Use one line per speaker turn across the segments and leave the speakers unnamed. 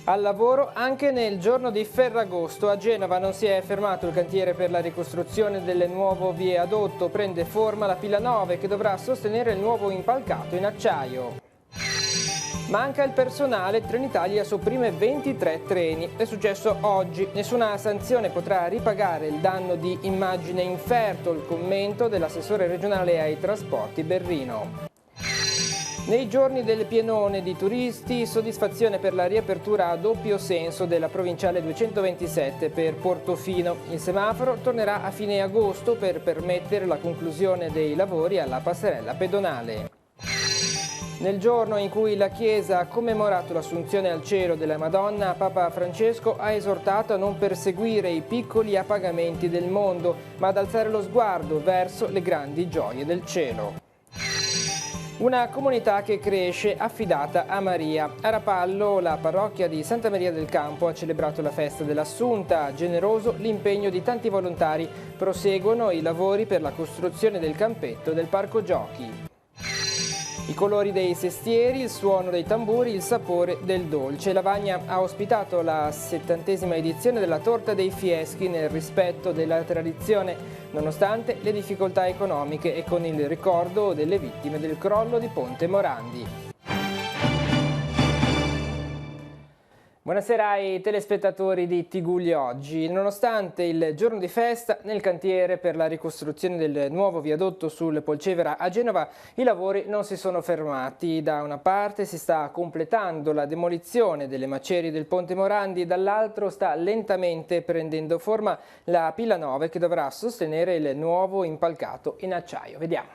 Al lavoro anche nel giorno di Ferragosto. A Genova non si è fermato il cantiere per la ricostruzione del nuovo viadotto. Prende forma la pila 9 che dovrà sostenere il nuovo impalcato in acciaio. Manca il personale, Trenitalia sopprime 23 treni. È successo oggi. Nessuna sanzione potrà ripagare il danno di immagine inferto, il commento dell'assessore regionale ai trasporti Berrino. Nei giorni del pienone di turisti, soddisfazione per la riapertura a doppio senso della provinciale 227 per Portofino. Il semaforo tornerà a fine agosto per permettere la conclusione dei lavori alla passerella pedonale. Nel giorno in cui la Chiesa ha commemorato l'assunzione al cielo della Madonna, Papa Francesco ha esortato a non perseguire i piccoli appagamenti del mondo, ma ad alzare lo sguardo verso le grandi gioie del cielo. Una comunità che cresce affidata a Maria. A Rapallo la parrocchia di Santa Maria del Campo ha celebrato la festa dell'Assunta. Generoso l'impegno di tanti volontari. Proseguono i lavori per la costruzione del campetto del parco giochi. I colori dei sestieri, il suono dei tamburi, il sapore del dolce. Lavagna ha ospitato la 70ª edizione della Torta dei Fieschi nel rispetto della tradizione, nonostante le difficoltà economiche e con il ricordo delle vittime del crollo di Ponte Morandi. Buonasera ai telespettatori di Tigulli Oggi. Nonostante il giorno di festa, nel cantiere per la ricostruzione del nuovo viadotto sul Polcevera a Genova i lavori non si sono fermati. Da una parte si sta completando la demolizione delle macerie del Ponte Morandi, dall'altro sta lentamente prendendo forma la pila 9 che dovrà sostenere il nuovo impalcato in acciaio. Vediamo.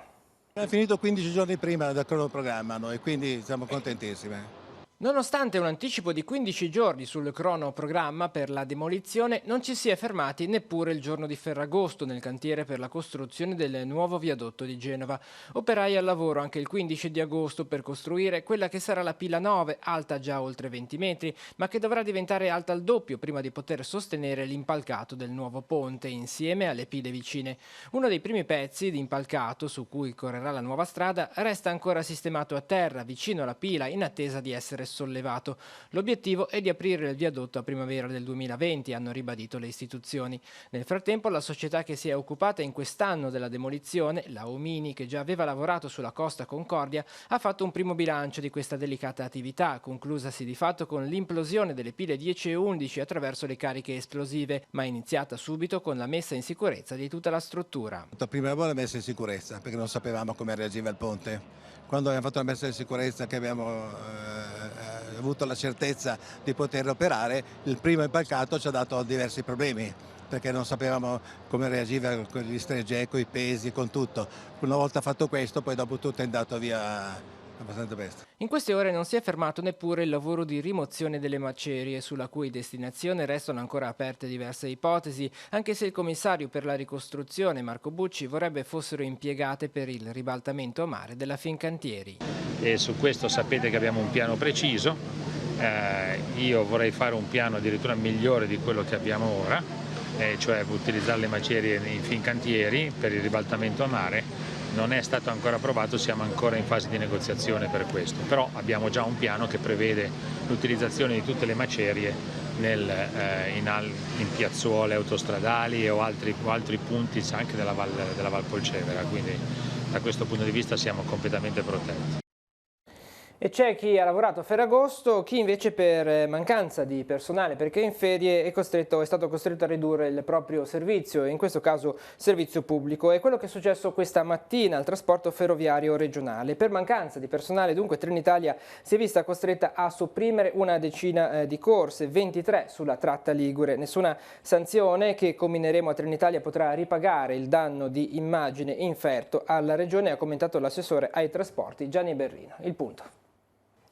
È finito 15 giorni prima del cronoprogramma e quindi siamo contentissimi.
Nonostante un anticipo di 15 giorni sul cronoprogramma per la demolizione, non ci si è fermati neppure il giorno di Ferragosto nel cantiere per la costruzione del nuovo viadotto di Genova. Operai al lavoro anche il 15 di agosto per costruire quella che sarà la pila 9, alta già oltre 20 metri, ma che dovrà diventare alta al doppio prima di poter sostenere l'impalcato del nuovo ponte insieme alle pile vicine. Uno dei primi pezzi di impalcato su cui correrà la nuova strada resta ancora sistemato a terra, vicino alla pila, in attesa di essere sollevato. L'obiettivo è di aprire il viadotto a primavera del 2020, hanno ribadito le istituzioni. Nel frattempo la società che si è occupata in quest'anno della demolizione, la Omini, che già aveva lavorato sulla Costa Concordia, ha fatto un primo bilancio di questa delicata attività, conclusasi di fatto con l'implosione delle pile 10 e 11 attraverso le cariche esplosive, ma iniziata subito con la messa in sicurezza di tutta la struttura.
Prima la messa in sicurezza, perché non sapevamo come reagiva il ponte. Quando abbiamo fatto la messa in sicurezza, che abbiamo avuto la certezza di poter operare, il primo impalcato ci ha dato diversi problemi, perché non sapevamo come reagiva con gli stregè, con i pesi, con tutto. Una volta fatto questo, poi dopo tutto è andato via abbastanza presto.
In queste ore non si è fermato neppure il lavoro di rimozione delle macerie, sulla cui destinazione restano ancora aperte diverse ipotesi, anche se il commissario per la ricostruzione, Marco Bucci, vorrebbe fossero impiegate per il ribaltamento a mare della Fincantieri.
E su questo sapete che abbiamo un piano preciso, io vorrei fare un piano addirittura migliore di quello che abbiamo ora, cioè utilizzare le macerie in Fincantieri per il ribaltamento a mare. Non è stato ancora approvato, siamo ancora in fase di negoziazione per questo, però abbiamo già un piano che prevede l'utilizzazione di tutte le macerie in piazzuole autostradali o altri punti anche della Val Polcevera, quindi da questo punto di vista siamo completamente protetti.
E c'è chi ha lavorato a Ferragosto, chi invece per mancanza di personale, perché è in ferie, è stato costretto a ridurre il proprio servizio, in questo caso servizio pubblico. È quello che è successo questa mattina al trasporto ferroviario regionale. Per mancanza di personale, dunque, Trenitalia si è vista costretta a sopprimere una decina di corse, 23 sulla tratta ligure. Nessuna sanzione che commineremo a Trenitalia potrà ripagare il danno di immagine inferto alla regione, ha commentato l'assessore ai trasporti Gianni Berrino. Il punto.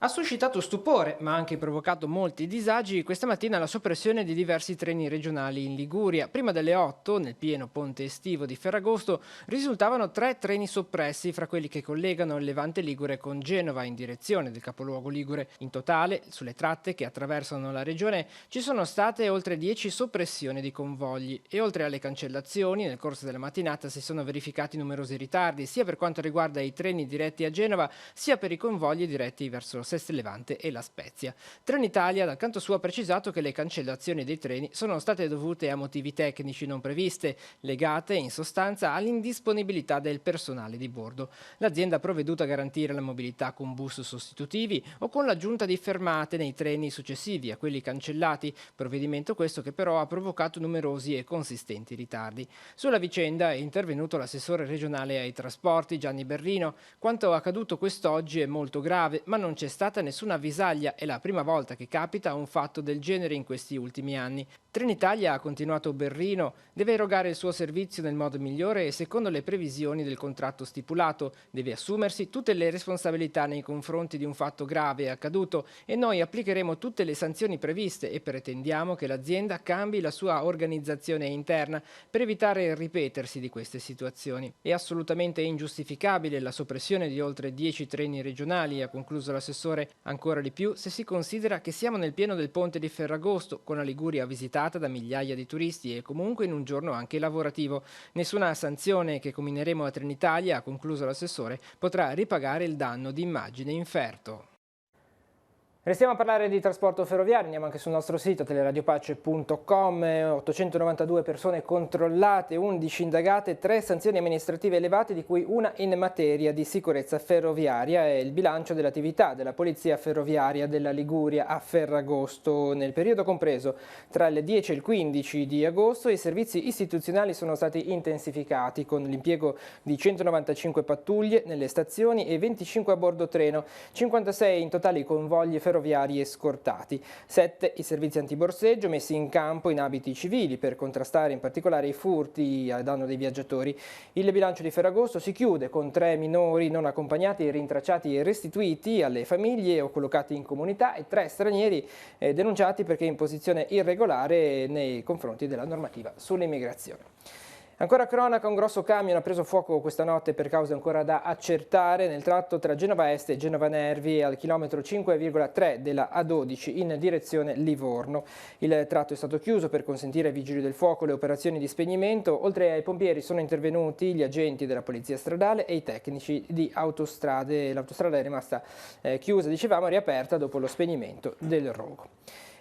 Ha suscitato stupore, ma anche provocato molti disagi, questa mattina la soppressione di diversi treni regionali in Liguria. Prima delle 8, nel pieno ponte estivo di Ferragosto, risultavano 3 treni soppressi fra quelli che collegano il Levante Ligure con Genova in direzione del capoluogo ligure. In totale, sulle tratte che attraversano la regione, ci sono state oltre 10 soppressioni di convogli e oltre alle cancellazioni, nel corso della mattinata si sono verificati numerosi ritardi, sia per quanto riguarda i treni diretti a Genova, sia per i convogli diretti verso Seste Levante e La Spezia. Trenitalia dal canto suo ha precisato che le cancellazioni dei treni sono state dovute a motivi tecnici non previste, legate in sostanza all'indisponibilità del personale di bordo. L'azienda ha provveduto a garantire la mobilità con bus sostitutivi o con l'aggiunta di fermate nei treni successivi a quelli cancellati, provvedimento questo che però ha provocato numerosi e consistenti ritardi. Sulla vicenda è intervenuto l'assessore regionale ai trasporti Gianni Berrino. Quanto accaduto quest'oggi è molto grave, ma non c'è stata nessuna avvisaglia, è la prima volta che capita un fatto del genere in questi ultimi anni. Trenitalia, ha continuato Berrino, deve erogare il suo servizio nel modo migliore e secondo le previsioni del contratto stipulato, deve assumersi tutte le responsabilità nei confronti di un fatto grave accaduto e noi applicheremo tutte le sanzioni previste e pretendiamo che l'azienda cambi la sua organizzazione interna per evitare il ripetersi di queste situazioni. È assolutamente ingiustificabile la soppressione di oltre 10 treni regionali, ha concluso l'assessore, ancora di più se si considera che siamo nel pieno del ponte di Ferragosto, con la Liguria visitata da migliaia di turisti e comunque in un giorno anche lavorativo. Nessuna sanzione che commineremo a Trenitalia, ha concluso l'assessore, potrà ripagare il danno di immagine inferto. Restiamo a parlare di trasporto ferroviario, andiamo anche sul nostro sito teleradiopace.com, 892 persone controllate, 11 indagate, 3 sanzioni amministrative elevate di cui una in materia di sicurezza ferroviaria. È il bilancio dell'attività della Polizia Ferroviaria della Liguria a Ferragosto. Nel periodo compreso tra il 10 e il 15 di agosto i servizi istituzionali sono stati intensificati con l'impiego di 195 pattuglie nelle stazioni e 25 a bordo treno, 56 in totale i convogli ferroviari scortati, 7 i servizi antiborseggio messi in campo in abiti civili per contrastare in particolare i furti a danno dei viaggiatori. Il bilancio di Ferragosto si chiude con 3 minori non accompagnati rintracciati e restituiti alle famiglie o collocati in comunità e 3 stranieri denunciati perché in posizione irregolare nei confronti della normativa sull'immigrazione. Ancora cronaca, un grosso camion ha preso fuoco questa notte per cause ancora da accertare nel tratto tra Genova Est e Genova Nervi al chilometro 5,3 della A12 in direzione Livorno. Il tratto è stato chiuso per consentire ai vigili del fuoco le operazioni di spegnimento. Oltre ai pompieri sono intervenuti gli agenti della polizia stradale e i tecnici di autostrade. L'autostrada è rimasta chiusa, dicevamo, riaperta dopo lo spegnimento del rogo.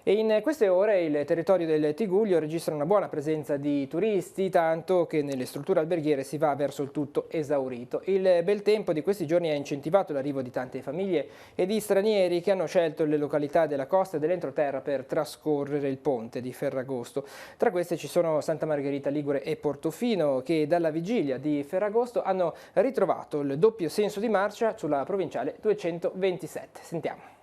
E in queste ore il territorio del Tigullio registra una buona presenza di turisti, tanto che nelle strutture alberghiere si va verso il tutto esaurito. Il bel tempo di questi giorni ha incentivato l'arrivo di tante famiglie e di stranieri che hanno scelto le località della costa e dell'entroterra per trascorrere il ponte di Ferragosto. Tra queste ci sono Santa Margherita Ligure e Portofino, che dalla vigilia di Ferragosto hanno ritrovato il doppio senso di marcia sulla provinciale 227. Sentiamo.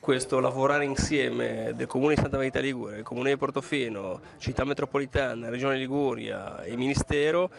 Questo lavorare insieme del Comune di Santa Margherita Ligure, il Comune di Portofino, Città Metropolitana, Regione Liguria e Ministero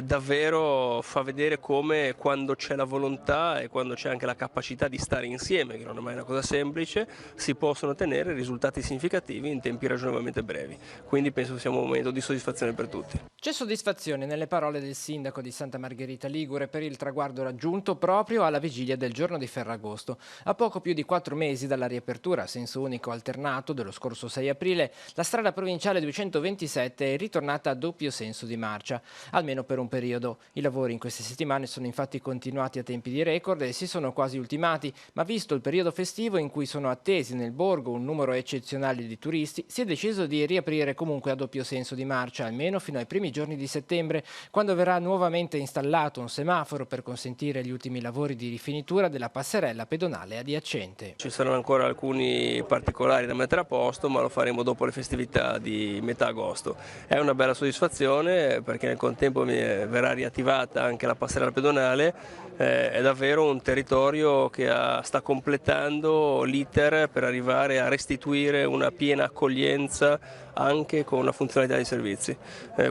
davvero fa vedere come quando c'è la volontà e quando c'è anche la capacità di stare insieme, che non è mai una cosa semplice, si possono ottenere risultati significativi in tempi ragionevolmente brevi. Quindi penso sia un momento di soddisfazione per tutti.
C'è soddisfazione nelle parole del sindaco di Santa Margherita Ligure per il traguardo raggiunto proprio alla vigilia del giorno di Ferragosto. A poco più di 4 mesi dalla riapertura a senso unico alternato dello scorso 6 aprile, la strada provinciale 227 è ritornata a doppio senso di marcia, almeno per un periodo. I lavori in queste settimane sono infatti continuati a tempi di record e si sono quasi ultimati, ma visto il periodo festivo in cui sono attesi nel borgo un numero eccezionale di turisti, si è deciso di riaprire comunque a doppio senso di marcia, almeno fino ai primi giorni di settembre, quando verrà nuovamente installato un semaforo per consentire gli ultimi lavori di rifinitura della passerella pedonale adiacente.
Ci saranno ancora alcuni particolari da mettere a posto, ma lo faremo dopo le festività di metà agosto. È una bella soddisfazione perché nel contempo verrà riattivata anche la passerella pedonale. È davvero un territorio che sta completando l'iter per arrivare a restituire una piena accoglienza anche con una funzionalità dei servizi,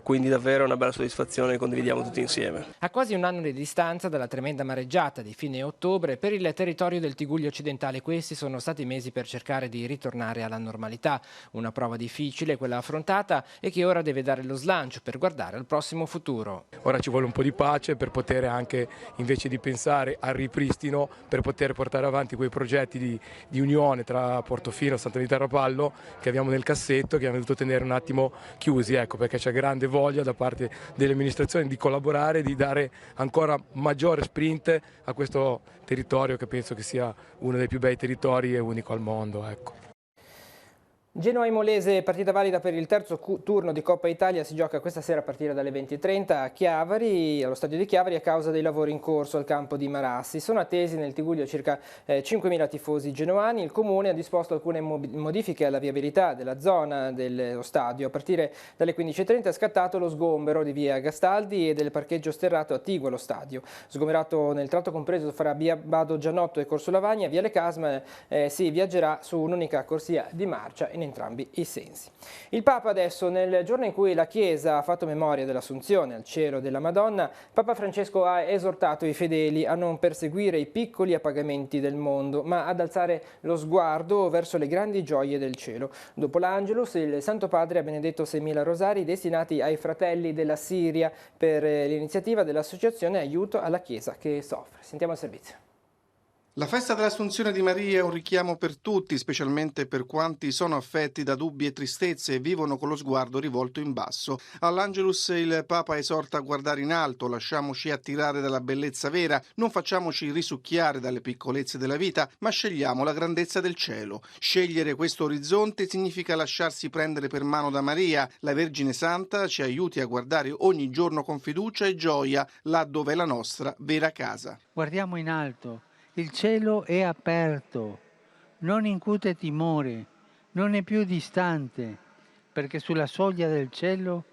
quindi davvero una bella soddisfazione che condividiamo tutti insieme.
A quasi un anno di distanza dalla tremenda mareggiata di fine ottobre, per il territorio del Tigullio occidentale questi sono stati passati mesi per cercare di ritornare alla normalità. Una prova difficile, quella affrontata, e che ora deve dare lo slancio per guardare al prossimo futuro.
Ora ci vuole un po' di pace per poter anche, invece di pensare al ripristino, per poter portare avanti quei progetti di unione tra Portofino e Santa Rita Rapallo che abbiamo nel cassetto, che abbiamo dovuto tenere un attimo chiusi, ecco, perché c'è grande voglia da parte delle amministrazioni di collaborare, di dare ancora maggiore sprint a questo territorio, che penso che sia uno dei più bei territori e unico al mondo, ecco.
Genoa-Imolese, partita valida per il terzo turno di Coppa Italia, si gioca questa sera a partire dalle 20:30 a Chiavari, allo stadio di Chiavari, a causa dei lavori in corso al campo di Marassi. Sono attesi nel Tigullio circa 5.000 tifosi genoani. Il Comune ha disposto alcune modifiche alla viabilità della zona dello stadio. A partire dalle 15:30 è scattato lo sgombero di via Gastaldi e del parcheggio sterrato attiguo allo stadio. Sgomberato nel tratto compreso fra via Bado Gianotto e Corso Lavagna, via Le Casme si viaggerà su un'unica corsia di marcia in entrambi i sensi. Il Papa adesso, nel giorno in cui la Chiesa ha fatto memoria dell'Assunzione al cielo della Madonna, Papa Francesco ha esortato i fedeli a non perseguire i piccoli appagamenti del mondo, ma ad alzare lo sguardo verso le grandi gioie del cielo. Dopo l'Angelus, il Santo Padre ha benedetto 6.000 rosari destinati ai fratelli della Siria per l'iniziativa dell'Associazione Aiuto alla Chiesa che soffre. Sentiamo il servizio.
La festa dell'Assunzione di Maria è un richiamo per tutti, specialmente per quanti sono affetti da dubbi e tristezze e vivono con lo sguardo rivolto in basso. All'Angelus il Papa esorta a guardare in alto, lasciamoci attirare dalla bellezza vera, non facciamoci risucchiare dalle piccolezze della vita, ma scegliamo la grandezza del cielo. Scegliere questo orizzonte significa lasciarsi prendere per mano da Maria. La Vergine Santa ci aiuti a guardare ogni giorno con fiducia e gioia là dove è la nostra vera casa.
Guardiamo in alto. Il cielo è aperto, non incute timore, non è più distante, perché sulla soglia del cielo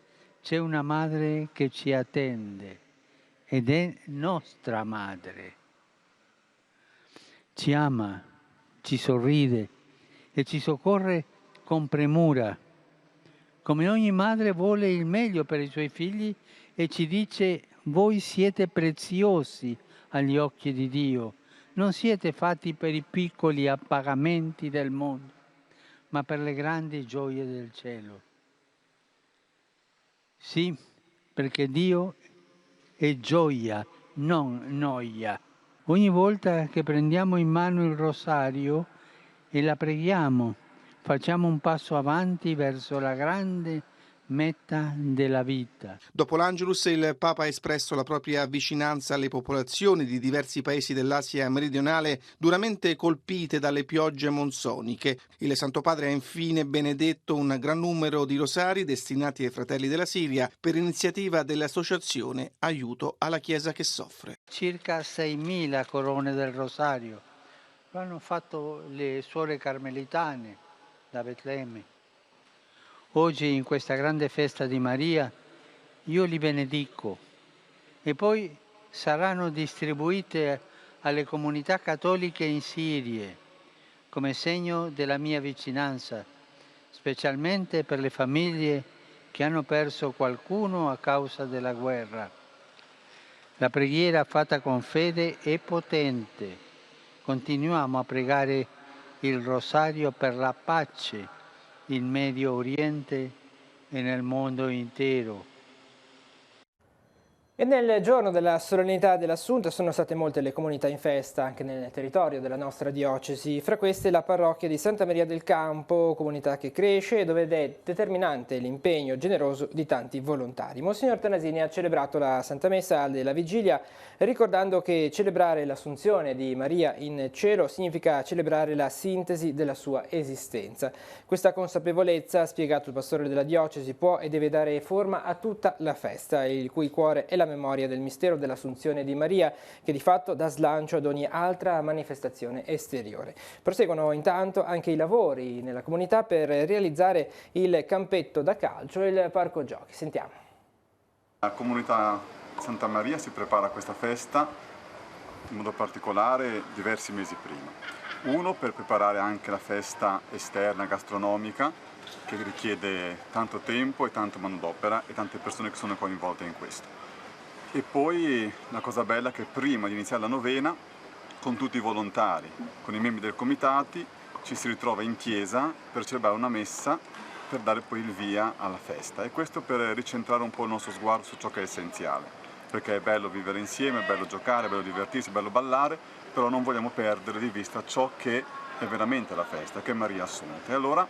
c'è una madre che ci attende ed è nostra madre. Ci ama, ci sorride e ci soccorre con premura. Come ogni madre vuole il meglio per i suoi figli e ci dice: voi siete preziosi agli occhi di Dio. Non siete fatti per i piccoli appagamenti del mondo, ma per le grandi gioie del cielo. Sì, perché Dio è gioia, non noia. Ogni volta che prendiamo in mano il rosario e la preghiamo, facciamo un passo avanti verso la grande meta della vita.
Dopo l'Angelus il Papa ha espresso la propria vicinanza alle popolazioni di diversi paesi dell'Asia meridionale duramente colpite dalle piogge monsoniche. Il Santo Padre ha infine benedetto un gran numero di rosari destinati ai fratelli della Siria per iniziativa dell'Associazione Aiuto alla Chiesa che soffre.
Circa 6.000 corone del rosario. Lo hanno fatto le suore carmelitane da Betlemme. Oggi, in questa grande festa di Maria, io li benedico e poi saranno distribuite alle comunità cattoliche in Siria come segno della mia vicinanza, specialmente per le famiglie che hanno perso qualcuno a causa della guerra. La preghiera fatta con fede è potente. Continuiamo a pregare il rosario per la pace in Medio Oriente e nel mondo intero.
E nel giorno della solennità dell'Assunta sono state molte le comunità in festa anche nel territorio della nostra diocesi, fra queste la parrocchia di Santa Maria del Campo, comunità che cresce e dove è determinante l'impegno generoso di tanti volontari. Monsignor Tanasini ha celebrato la Santa Messa della Vigilia ricordando che celebrare l'Assunzione di Maria in cielo significa celebrare la sintesi della sua esistenza. Questa consapevolezza, ha spiegato il pastore della diocesi, può e deve dare forma a tutta la festa, il cui cuore è la memoria del mistero dell'Assunzione di Maria, che di fatto dà slancio ad ogni altra manifestazione esteriore. Proseguono intanto anche i lavori nella comunità per realizzare il campetto da calcio e il parco giochi. Sentiamo.
La comunità Santa Maria si prepara a questa festa in modo particolare diversi mesi prima. Uno per preparare anche la festa esterna gastronomica, che richiede tanto tempo e tanto manodopera e tante persone che sono coinvolte in questo. E poi la cosa bella è che prima di iniziare la novena, con tutti i volontari, con i membri del comitati, ci si ritrova in chiesa per celebrare una messa per dare poi il via alla festa, e questo per ricentrare un po' il nostro sguardo su ciò che è essenziale, perché è bello vivere insieme, è bello giocare, è bello divertirsi, è bello ballare, però non vogliamo perdere di vista ciò che è veramente la festa, che è Maria Assunta. E allora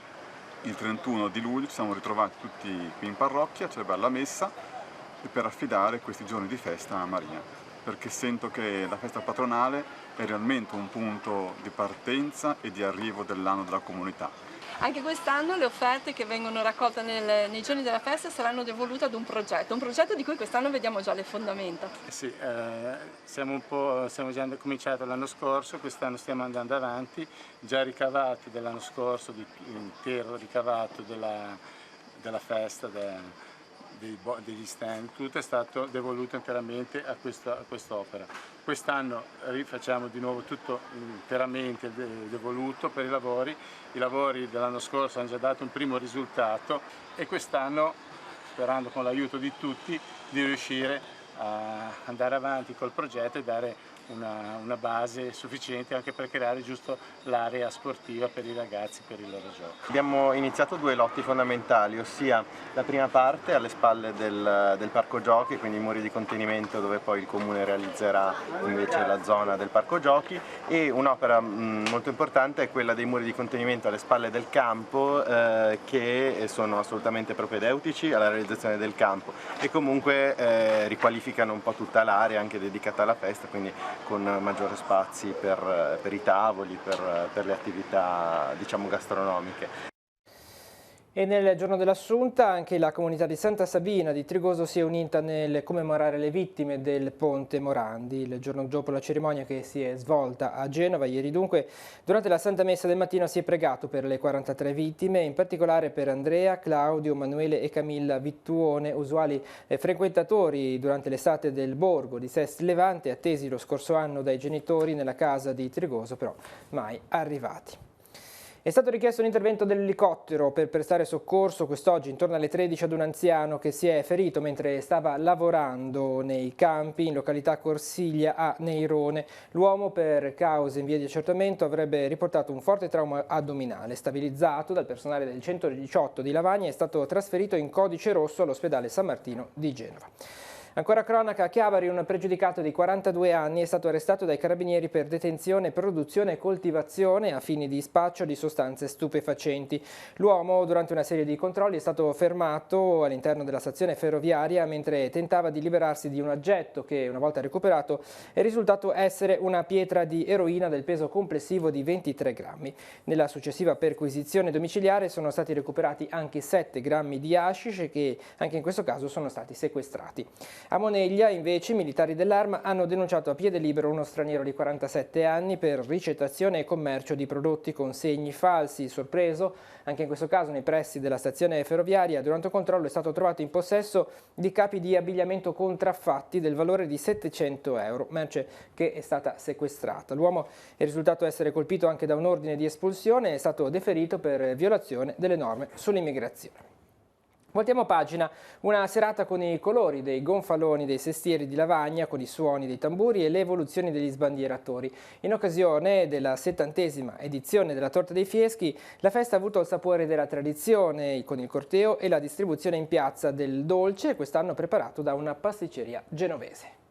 il 31 di luglio ci siamo ritrovati tutti qui in parrocchia a celebrare la messa e per affidare questi giorni di festa a Maria, perché sento che la festa patronale è realmente un punto di partenza e di arrivo dell'anno della comunità.
Anche quest'anno le offerte che vengono raccolte nei giorni della festa saranno devolute ad un progetto di cui quest'anno vediamo già le fondamenta.
Sì, siamo già cominciato l'anno scorso, quest'anno stiamo andando avanti, già ricavati dell'anno scorso, l'intero ricavato della festa, degli stand, tutto è stato devoluto interamente a quest'opera. Quest'anno rifacciamo di nuovo tutto interamente devoluto per i lavori dell'anno scorso hanno già dato un primo risultato e quest'anno, sperando con l'aiuto di tutti, di riuscire a andare avanti col progetto e dare una base sufficiente anche per creare giusto l'area sportiva per i ragazzi, per i loro giochi.
Abbiamo iniziato 2 lotti fondamentali, ossia la prima parte alle spalle del parco giochi, quindi i muri di contenimento dove poi il comune realizzerà invece la zona del parco giochi, e un'opera molto importante è quella dei muri di contenimento alle spalle del campo che sono assolutamente propedeutici alla realizzazione del campo e comunque riqualificano un po' tutta l'area anche dedicata alla festa, quindi con maggiori spazi per i tavoli, per le attività diciamo gastronomiche.
E nel giorno dell'Assunta anche la comunità di Santa Sabina di Trigoso si è unita nel commemorare le vittime del Ponte Morandi. Il giorno dopo la cerimonia che si è svolta a Genova, ieri dunque, durante la Santa Messa del mattino si è pregato per le 43 vittime, in particolare per Andrea, Claudio, Manuele e Camilla Vittuone, usuali frequentatori durante l'estate del borgo di Sesti Levante, attesi lo scorso anno dai genitori nella casa di Trigoso, però mai arrivati. È stato richiesto un intervento dell'elicottero per prestare soccorso quest'oggi intorno alle 13 ad un anziano che si è ferito mentre stava lavorando nei campi in località Corsiglia a Neirone. L'uomo, per cause in via di accertamento, avrebbe riportato un forte trauma addominale. Stabilizzato dal personale del 118 di Lavagna, è stato trasferito in codice rosso all'ospedale San Martino di Genova. Ancora cronaca, a Chiavari un pregiudicato di 42 anni è stato arrestato dai carabinieri per detenzione, produzione e coltivazione a fini di spaccio di sostanze stupefacenti. L'uomo, durante una serie di controlli, è stato fermato all'interno della stazione ferroviaria mentre tentava di liberarsi di un oggetto che, una volta recuperato, è risultato essere una pietra di eroina del peso complessivo di 23 grammi. Nella successiva perquisizione domiciliare sono stati recuperati anche 7 grammi di hashish che anche in questo caso sono stati sequestrati. A Moneglia, invece, i militari dell'Arma hanno denunciato a piede libero uno straniero di 47 anni per ricettazione e commercio di prodotti con segni falsi. Sorpreso, anche in questo caso nei pressi della stazione ferroviaria, durante un controllo è stato trovato in possesso di capi di abbigliamento contraffatti del valore di 700 euro, merce che è stata sequestrata. L'uomo è risultato essere colpito anche da un ordine di espulsione e è stato deferito per violazione delle norme sull'immigrazione. Voltiamo pagina, una serata con i colori dei gonfaloni dei sestieri di Lavagna, con i suoni dei tamburi e le evoluzioni degli sbandieratori. In occasione della 70ª edizione della Torta dei Fieschi, la festa ha avuto il sapore della tradizione, con il corteo e la distribuzione in piazza del dolce, quest'anno preparato da una pasticceria genovese.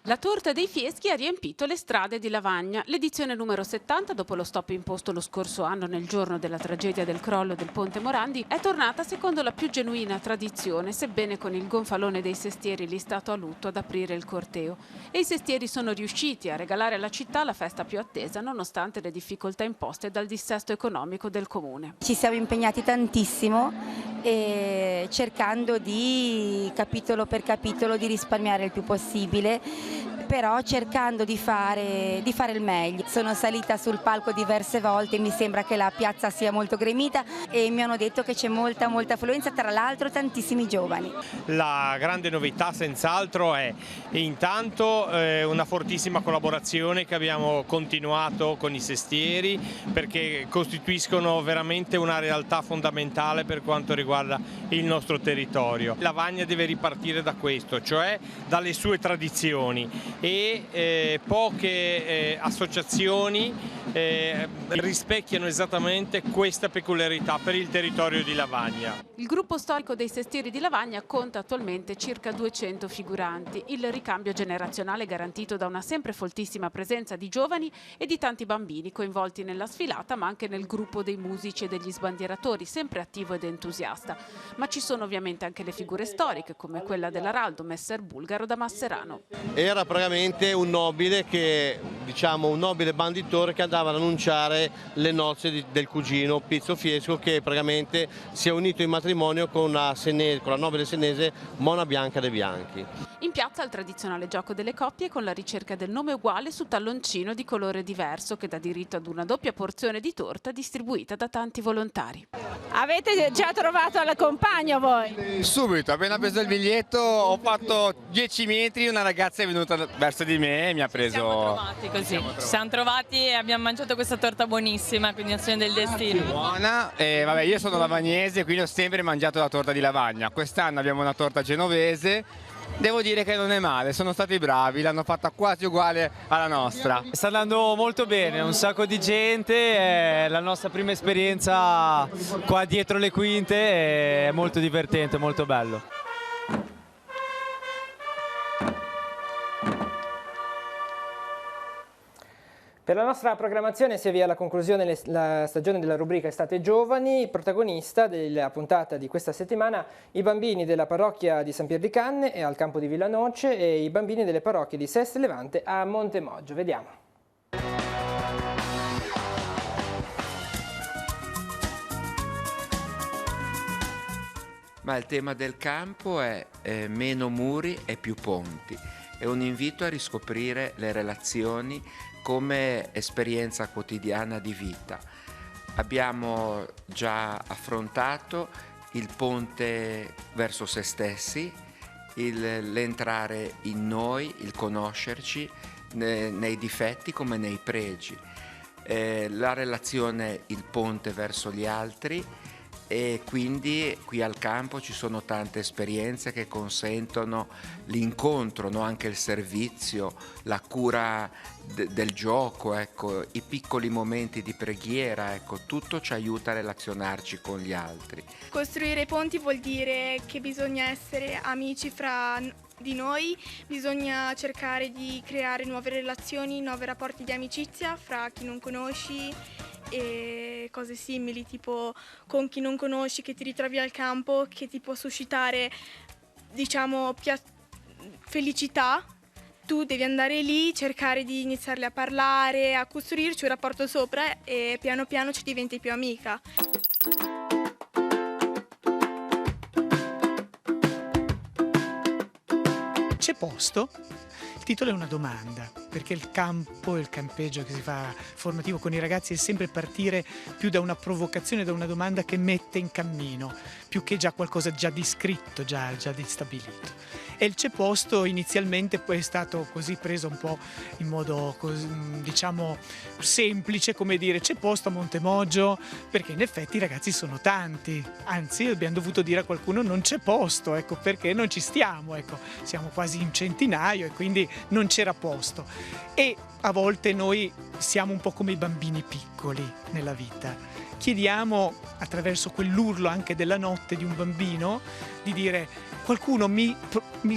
La Torta dei Fieschi ha riempito le strade di Lavagna. L'edizione numero 70, dopo lo stop imposto lo scorso anno nel giorno della tragedia del crollo del Ponte Morandi, è tornata secondo la più genuina tradizione, sebbene con il gonfalone dei sestieri listato a lutto ad aprire il corteo. E i sestieri sono riusciti a regalare alla città la festa più attesa, nonostante le difficoltà imposte dal dissesto economico del comune.
Ci siamo impegnati tantissimo cercando di, capitolo per capitolo, di risparmiare il più possibile, però cercando di fare il meglio. Sono salita sul palco diverse volte, mi sembra che la piazza sia molto gremita e mi hanno detto che c'è molta affluenza, tra l'altro tantissimi giovani.
La grande novità senz'altro è intanto una fortissima collaborazione che abbiamo continuato con i sestieri, perché costituiscono veramente una realtà fondamentale per quanto riguarda il nostro territorio. Lavagna deve ripartire da questo, cioè dalle sue tradizioni. e poche associazioni rispecchiano esattamente questa peculiarità per il territorio di Lavagna.
Il gruppo storico dei Sestieri di Lavagna conta attualmente circa 200 figuranti. Il ricambio generazionale è garantito da una sempre foltissima presenza di giovani e di tanti bambini coinvolti nella sfilata, ma anche nel gruppo dei musici e degli sbandieratori, sempre attivo ed entusiasta. Ma ci sono ovviamente anche le figure storiche, come quella dell'Araldo Messer Bulgaro da Masserano.
Era praticamente un nobile un nobile banditore che andava ad annunciare le nozze del cugino Pizzo Fiesco, che praticamente si è unito in matrimonio con la nobile senese Mona Bianca de Bianchi.
In piazza il tradizionale gioco delle coppie con la ricerca del nome uguale su talloncino di colore diverso che dà diritto ad una doppia porzione di torta distribuita da tanti volontari.
Avete già trovato la compagna voi?
Subito, appena preso il biglietto ho fatto 10 metri, una ragazza è venuta verso di me e mi ha preso...
Ci siamo trovati e abbiamo mangiato questa torta buonissima, quindi azione del destino.
Buona, vabbè, io sono lavagnese, quindi ho sempre mangiato la torta di Lavagna. Quest'anno abbiamo una torta genovese, devo dire che non è male, sono stati bravi, l'hanno fatta quasi uguale alla nostra.
Sta andando molto bene, un sacco di gente, è la nostra prima esperienza qua dietro le quinte, è molto divertente, molto bello.
Per la nostra programmazione si avvia alla conclusione la stagione della rubrica Estate Giovani. Protagonista della puntata di questa settimana i bambini della parrocchia di San Pier di Canne e al campo di Villanoce e i bambini delle parrocchie di Seste e Levante a Montemoggio. Vediamo.
Ma il tema del campo è meno muri e più ponti. È un invito a riscoprire le relazioni come esperienza quotidiana di vita. Abbiamo già affrontato il ponte verso se stessi, l'entrare in noi, il conoscerci nei difetti come nei pregi, la relazione, il ponte verso gli altri. E quindi qui al campo ci sono tante esperienze che consentono l'incontro, no? Anche il servizio, la cura del gioco, ecco, i piccoli momenti di preghiera, ecco, tutto ci aiuta a relazionarci con gli altri.
Costruire ponti vuol dire che bisogna essere amici fra di noi, bisogna cercare di creare nuove relazioni, nuovi rapporti di amicizia fra chi non conosci e cose simili, tipo con chi non conosci che ti ritrovi al campo, che ti può suscitare, diciamo, felicità. Tu devi andare lì, cercare di iniziarle a parlare, a costruirci un rapporto sopra e piano piano ci diventi più amica.
C'è posto? Il titolo è una domanda, perché il campo, il campeggio che si fa formativo con i ragazzi è sempre partire più da una provocazione, da una domanda che mette in cammino, più che già qualcosa già di scritto, già di stabilito. E il c'è posto inizialmente poi è stato così preso un po' in modo, diciamo, semplice, come dire c'è posto a Montemoggio, perché in effetti i ragazzi sono tanti, anzi abbiamo dovuto dire a qualcuno non c'è posto, ecco, perché non ci stiamo, ecco, siamo quasi in centinaio e quindi non c'era posto. E a volte noi siamo un po' come i bambini piccoli nella vita. Chiediamo, attraverso quell'urlo anche della notte di un bambino, di dire qualcuno mi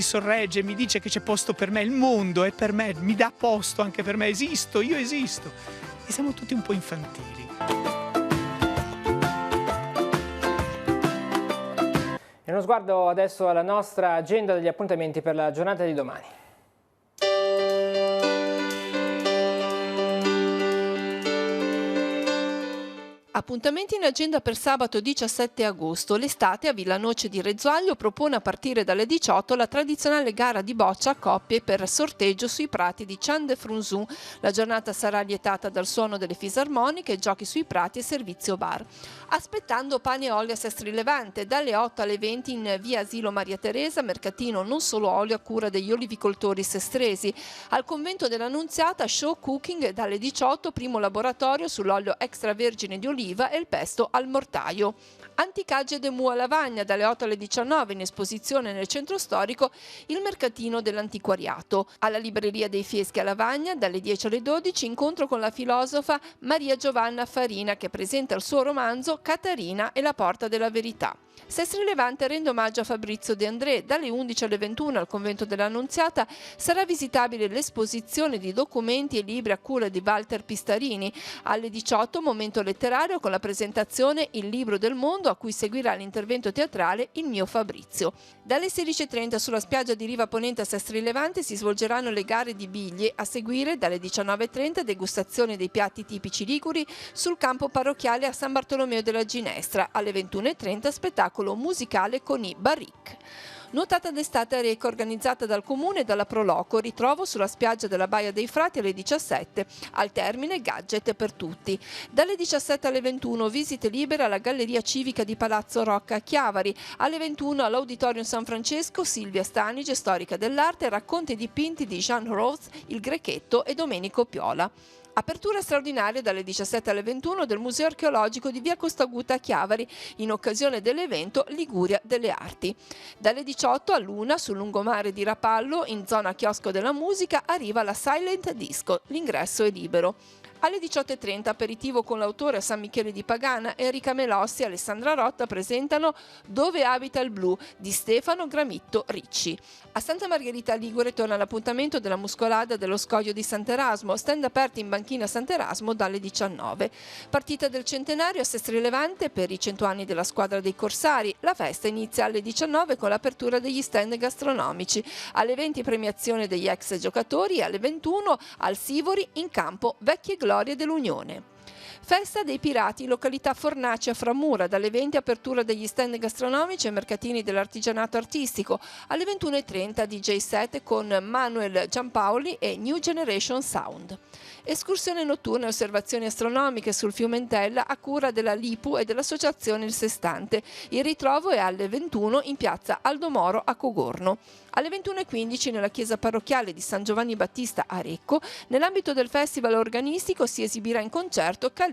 sorregge, mi dice che c'è posto per me, il mondo è per me, mi dà posto anche per me, esisto, io esisto. E siamo tutti un po' infantili.
E uno sguardo adesso alla nostra agenda degli appuntamenti per la giornata di domani.
Appuntamenti in agenda per sabato 17 agosto. L'estate a Villanoce di Rezzuaglio propone a partire dalle 18 la tradizionale gara di boccia a coppie per sorteggio sui prati di Cian de Frunzun. La giornata sarà lietata dal suono delle fisarmoniche, giochi sui prati e servizio bar. Aspettando pane e olio a Sestri Levante, dalle 8 alle 20 in via Asilo Maria Teresa, mercatino non solo olio a cura degli olivicoltori sestresi. Al convento dell'Annunziata, show cooking dalle 18, primo laboratorio sull'olio extravergine di oliva d'oliva e il pesto al mortaio. Anticagge de Mu a Lavagna dalle 8 alle 19, in esposizione nel centro storico il mercatino dell'antiquariato. Alla libreria dei Fieschi a Lavagna dalle 10 alle 12 incontro con la filosofa Maria Giovanna Farina, che presenta il suo romanzo Catarina e la porta della verità. Sestri Levante rende omaggio a Fabrizio De André. Dalle 11 alle 21 al convento dell'Annunziata sarà visitabile l'esposizione di documenti e libri a cura di Walter Pistarini. Alle 18 momento letterario con la presentazione Il libro del mondo, a cui seguirà l'intervento teatrale Il mio Fabrizio. Dalle 16:30 sulla spiaggia di Riva Ponente a Sestri Levante si svolgeranno le gare di biglie. A seguire dalle 19:30 degustazione dei piatti tipici liguri sul campo parrocchiale a San Bartolomeo della Ginestra. Alle 21:30 spettacolo musicale con i Barric. Nuotata d'estate a Recco organizzata dal Comune e dalla Proloco, ritrovo sulla spiaggia della Baia dei Frati alle 17, al termine gadget per tutti. Dalle 17 alle 21 visite libere alla Galleria Civica di Palazzo Rocca a Chiavari, alle 21 all'Auditorium San Francesco Silvia Stanige, storica dell'arte, racconti e dipinti di Jean Rose, il Grecchetto e Domenico Piola. Apertura straordinaria dalle 17 alle 21 del Museo Archeologico di Via Costaguta a Chiavari in occasione dell'evento Liguria delle Arti. Dalle 18 all'1 sul lungomare di Rapallo, in zona Chiosco della Musica, arriva la Silent Disco. L'ingresso è libero. Alle 18:30 aperitivo con l'autore a San Michele di Pagana, Enrica Melossi e Alessandra Rotta presentano Dove abita il blu di Stefano Gramitto Ricci. A Santa Margherita Ligure torna l'appuntamento della Muscolada dello Scoglio di Sant'Erasmo, stand aperti in banchina Sant'Erasmo dalle 19. Partita del centenario a Sestri Levante per i 100 anni della squadra dei Corsari. La festa inizia alle 19 con l'apertura degli stand gastronomici. Alle 20 premiazione degli ex giocatori e alle 21 al Sivori in campo Vecchie Glorie dell'Unione. Festa dei Pirati, località Fornaci a Framura, dalle 20 apertura degli stand gastronomici e mercatini dell'artigianato artistico, alle 21:30 DJ set con Manuel Giampaoli e New Generation Sound. Escursione notturna e osservazioni astronomiche sul fiume Entella a cura della Lipu e dell'associazione Il Sestante. Il ritrovo è alle 21 in piazza Aldo Moro a Cogorno. Alle 21:15 nella chiesa parrocchiale di San Giovanni Battista a Recco, nell'ambito del festival organistico si esibirà in concerto Kalevi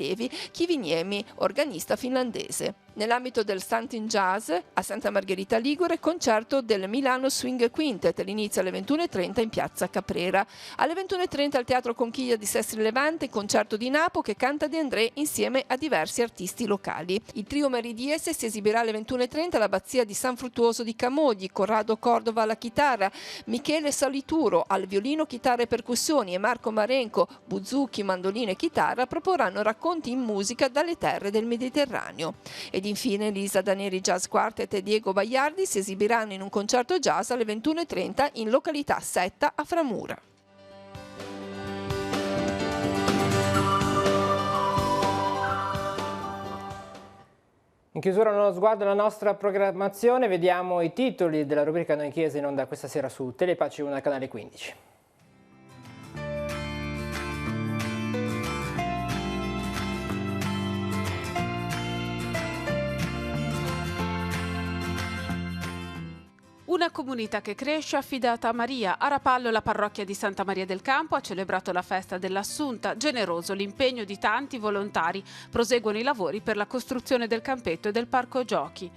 Kiviniemi, organista finlandese. Nell'ambito del Stantin Jazz a Santa Margherita Ligure, concerto del Milano Swing Quintet, l'inizio alle 21:30 in piazza Caprera. Alle 21:30 al Teatro Conchiglia di Sestri Levante, concerto di Napo che canta De André insieme a diversi artisti locali. Il trio Meridiese si esibirà alle 21:30 all'Abbazia di San Fruttuoso di Camogli, Corrado Cordova alla chitarra, Michele Salituro al violino, chitarra e percussioni e Marco Marenco, buzuki, mandolino e chitarra proporranno racconti in musica dalle terre del Mediterraneo. Ed infine Lisa Danieri Jazz Quartet e Diego Baiardi si esibiranno in un concerto jazz alle 21:30 in località Setta a Framura.
In chiusura uno sguardo alla nostra programmazione, vediamo i titoli della rubrica Noi Chiesa in onda questa sera su Telepace 1 al canale 15.
Una comunità che cresce affidata a Maria. A Rapallo la parrocchia di Santa Maria del Campo ha celebrato la festa dell'Assunta. Generoso l'impegno di tanti volontari. Proseguono i lavori per la costruzione del campetto e del parco giochi.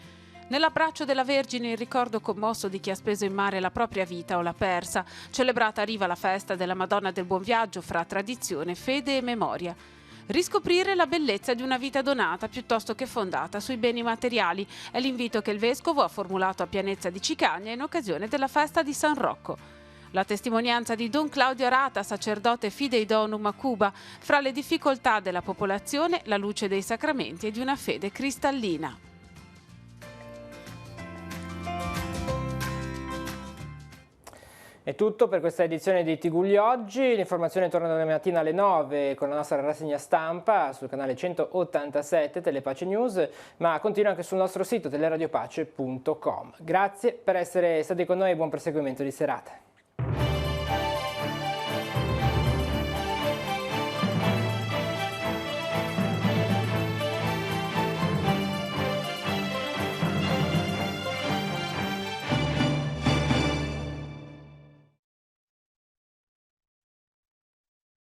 Nell'abbraccio della Vergine il ricordo commosso di chi ha speso in mare la propria vita o l'ha persa. Celebrata a Riva la festa della Madonna del Buon Viaggio fra tradizione, fede e memoria. Riscoprire la bellezza di una vita donata piuttosto che fondata sui beni materiali è l'invito che il Vescovo ha formulato a Pianezza di Cicagna in occasione della festa di San Rocco. La testimonianza di Don Claudio Arata, sacerdote Fidei Donum a Cuba, fra le difficoltà della popolazione, la luce dei sacramenti e di una fede cristallina.
È tutto per questa edizione di Tigulli Oggi. L'informazione torna domani mattina alle 9 con la nostra rassegna stampa sul canale 187 Telepace News, ma continua anche sul nostro sito teleradiopace.com. Grazie per essere stati con noi e buon proseguimento di serata.